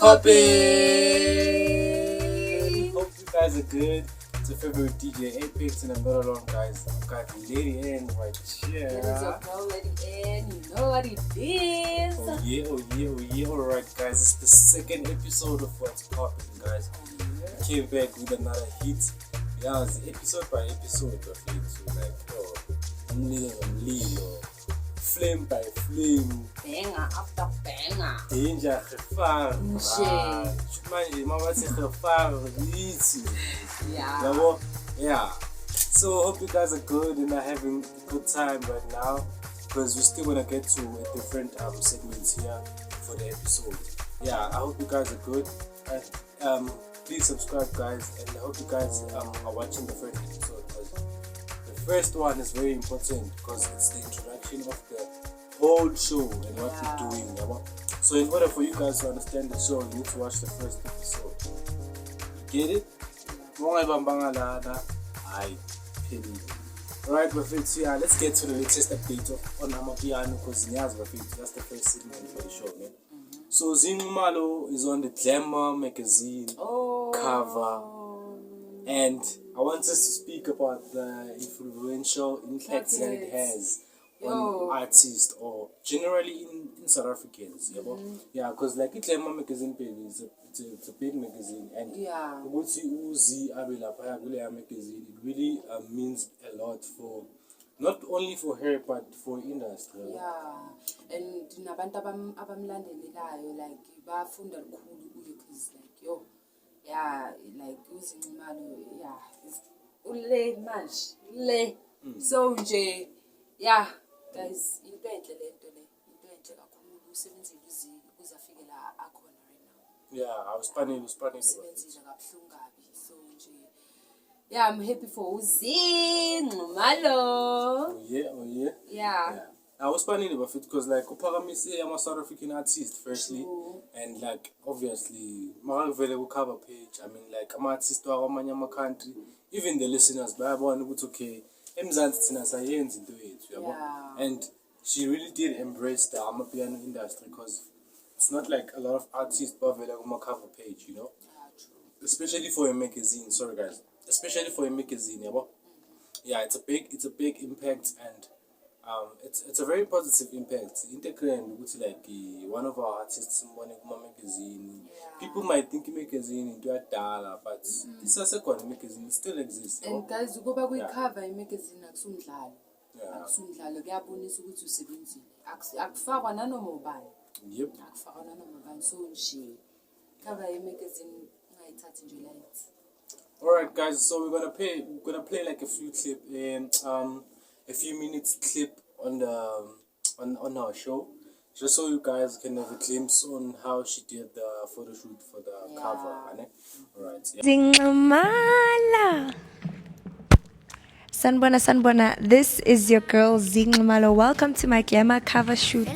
popping? Hope you guys are good. It's your favorite DJ Apex, and I'm not alone, guys. I've got Lady N right here. It is your girl, Lady N. You know what it is. Oh yeah. Alright, guys. It's the second episode of What's Popping, guys. Came back with another hit. Yeah, it's episode by episode of it. So like, I'm Leo. Flame by flame. Banger after banger. Danger, gevaar. Manje, maar wat is gevaar? Yeah. So hope you guys are good and are having a good time right now, because we're still gonna get to a different segments here for the episode. Yeah, I hope you guys are good. Please subscribe, guys, and I hope you guys are watching the first episode, because the first one is very important because it's the introduction of the whole show and what we're doing. So in order for you guys to understand the show, you need to watch the first episode. You get it? Alright, Bafethu, yeah, let's get to the latest update on Amapiano, because that's the first segment for the show, man. So Zinxumalo is on the Glamour magazine cover, and I want us to speak about the influential impact that it has on artists, or generally in South Africans. Yeah, because like Glamour magazine, baby, it's a big magazine, and Uzi Abelapaya magazine, it really means a lot for not only for her but for industry. Yeah, and nabantu abamlandelelayo like bafunda lukhulu kuyo, cause like like uZinxumalo, ule manje le so nje guys, into enhle lento le, into enhle kakhulu usebenzile ukuze afike la akhona right now. Yeah, I was planning usebenzile kabuhlungu kabi, so nje I'm happy for uZinxumalo. Oh yeah. I was planning about it because like Upagamise, I'm a South African artist firstly. And like obviously my available cover page, I mean like I'm an artist to our country, even the listeners, but I want to okay, and she really did embrace the Amapiano industry, because it's not like a lot of artists who available on my cover page, you know? Especially for a magazine, sorry guys. Especially for a magazine, yeah, it's a big impact, and it's a very positive impact. Like one of our artists in one magazine. People might think magazine into a dollar, but it's a second magazine, it still exists. And guys, you go back with cover a magazine akusundlalo. Akusundlalo kuyabonisa ukuthi usebenzile. Akufakwa nanoma ubani. Yep. Akufakwa nanoma ubani, so nje cover a magazine ngayithatha nje light. Alright guys, so we're gonna play like a few minutes clip on our show, just so you guys can have a glimpse on how she did the photo shoot for the cover. Alright. Zinxumalo. Sanbona. This is your girl Zinxumalo. Welcome to my Glamour cover shoot.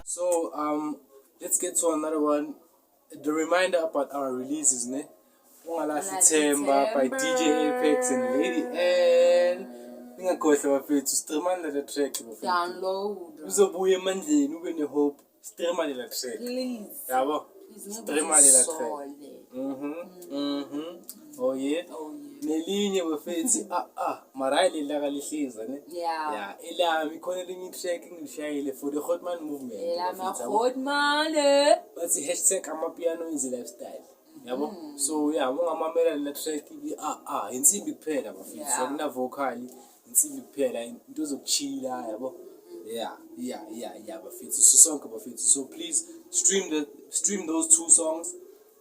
So let's get to another one. The reminder about our releases, ne? September by DJ Apex and Lady N. Stream the track. Download. Hope. Stream the track. Please. Stream the track. Oh yeah. Nelinye bafethi marayile la kalihliza ne. Yeah, elami khona linye track ngilishayile for the Hotman movement. Elama Hotman. But the hashtag Amapiano is a lifestyle. Yabo. So yeah, ungamamela le track insimbi kuphela bafethi. So kuna vocal insimbi kuphela into zokuchila yabo. bafethu sisonke bafethu. So please stream those 2 songs.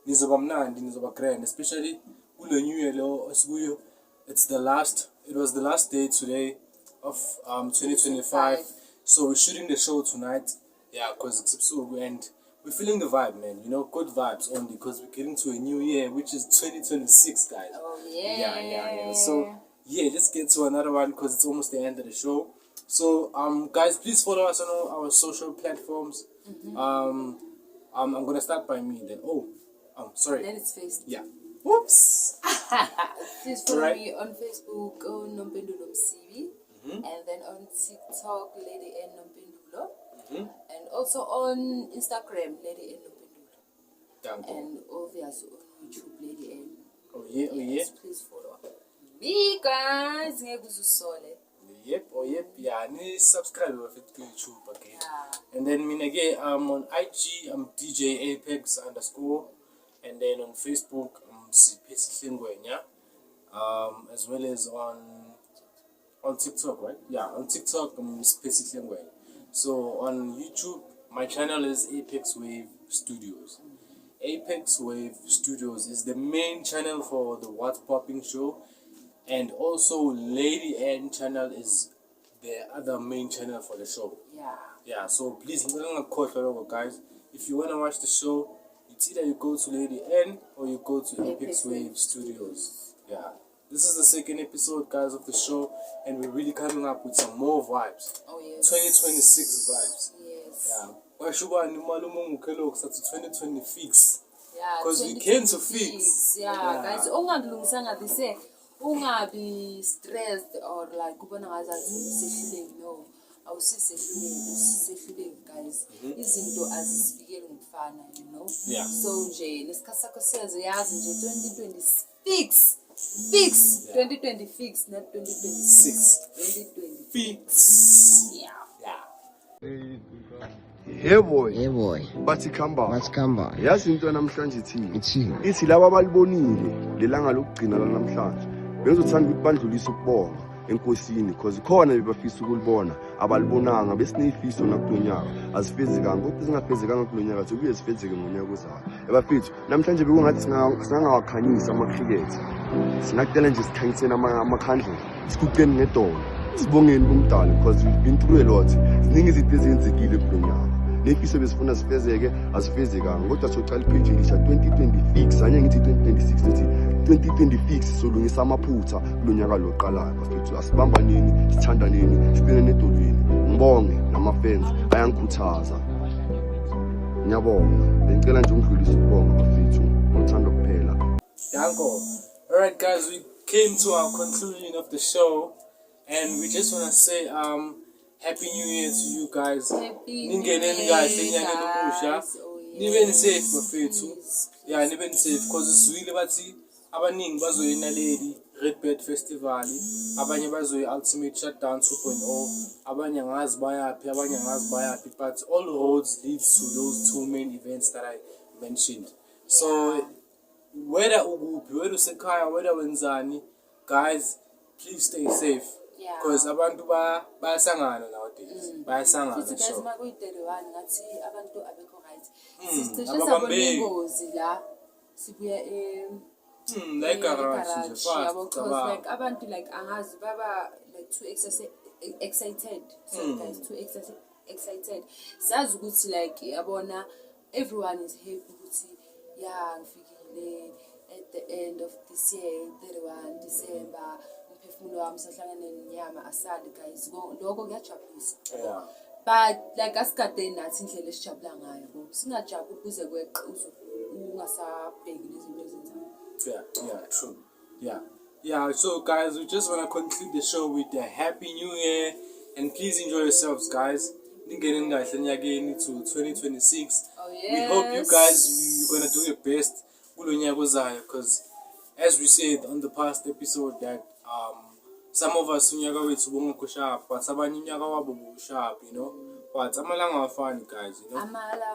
Nizoba mnandi, nizoba grand, especially kule new year lo esikuyo. It was the last day today of 2025. So we're shooting the show tonight. Yeah, because it's episode and we're feeling the vibe, man. You know, good vibes only because we're getting to a new year, which is 2026, guys. Oh yeah. Yeah. So yeah, let's get to another one because it's almost the end of the show. So guys, please follow us on all our social platforms. I'm gonna start by me then. Sorry. Then it's Facebook. Yeah. Whoops. Please follow me on Facebook, Nompendulo Msibi, and then on TikTok, Lady N Nompendulo, and also on Instagram, Lady N Nompendulo, and obviously on YouTube, Lady N. Oh yeah. Please follow me, guys. Yep. Yeah, and subscribe to YouTube again. Yeah. And then again, on IG, I'm DJ Apex _ and then on Facebook, as well as on TikTok, right? Yeah, on TikTok, So on YouTube, my channel is Apex Wave Studios. Apex Wave Studios is the main channel for the What's Popping show, and also Lady N channel is the other main channel for the show. Yeah. So please, guys, if you wanna watch the show, it's either you go to Lady N or you go to Apex Wave Studios. Yeah. This is the second episode, guys, of the show, and we're really coming up with some more vibes. Oh yes. 2026 vibes. Yes. Yeah. Why should I 2026? Yeah. Because we came to fix. Yeah. Guys, ungabi stressed or like kubona ngazazi sehluleki. No. Awusisehluleki guys. Izinto azisifikeli ngokufana, you know. Yeah. So nje lesikhathi sakho siyazi nje 2026. Fix 2026, not 2026. 2026. Yeah. Hey boy. Bathi khamba. Yazi into namhlanje ithini? Ithini? Ithi laba abalibonile lelanga lokugcina la namhlanje. Bengizothanda ukuthi bandlulise ukubonga enkosini because khona bebafisa ukulibona abalibonanga besineyifiso nakulonyaka azifezekanga ukuthi zingafezekanga kulonyaka sokuye sifezeke ngonyaka ozayo. Ebafethu namhlanje bekungathi singangawakhanyisa ama-cricket. Sinakutela nje sikhanyiseni amakhandlela sikuqeni ngedolo sibongeni kumdali because we've been through a lot. Ziningi izinto ezenzekile kulonyaka. Nefiso besifuna sifezeke azifezekanga kodwa socala ipage elisha 2026 anye ngithi 2026 uthi 2026 solungisa amaphutha kulonyaka loqalayo bafethu asibambaneni sithandaneni siqine nedolweni ngibonge namafans ayangikhuthaza ngiyabonga ngicela nje ungidlulise ukubonga bafethu ngothando kuphela. Danko. Alright guys, we came to our conclusion of the show and we just want to say Happy New Year to you guys. Ningeneni kahle enyangeni omusha. Nibeni safe bafethu. Yeah, nibeni safe because sizwile bathi abaningi bazoyina Lady Redbird Festival, abanye bazoyi Ultimate Shutdown 2.0, abanye ngazi bayaphi, but all roads lead to those 2 main events that I mentioned. So whether ukuphi, whether usekhaya, whether wenzani, guys, please stay safe. Because abantu bayasangana nowadays. Bayasangana guys sure. makuyi-31 ngathi abantu abekho right. Sicishe ababambeki. sabonengozi la sibuya Like garage nje because fast. like abantu like angazi baba like too excited. So guys too excited. Sazi ukuthi like yabona everyone is happy ukuthi ngifikile at the end of this year 31 December. Umphefumulo wami sahlangane nenyama asali guys. Lokho kuyajabulisa. Yeah. But like asikade nathi indlela esijabula ngayo bo. Singajabuli kuze kweqe ungasabheki lezinto ezenzayo. Yeah, true. Yeah, so guys, we just want to conclude the show with a Happy New Year and please enjoy yourselves, guys. Ningeneni kahle enyakeni to 2026. Oh yes. We hope you guys, you're going to do your best kulonyaka ozayo because as we said on the past episode that some of us unyaka wethu bongekho sharp, but abanye unyaka wabo sharp, you know. But amalanga afani, guys, you know.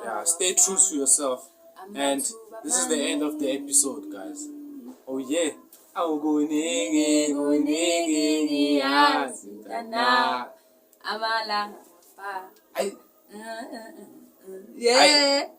Yeah, stay true to yourself. And this is the end of the episode, guys. Oh yeah. Amala. Bye. Ayi. Yeah.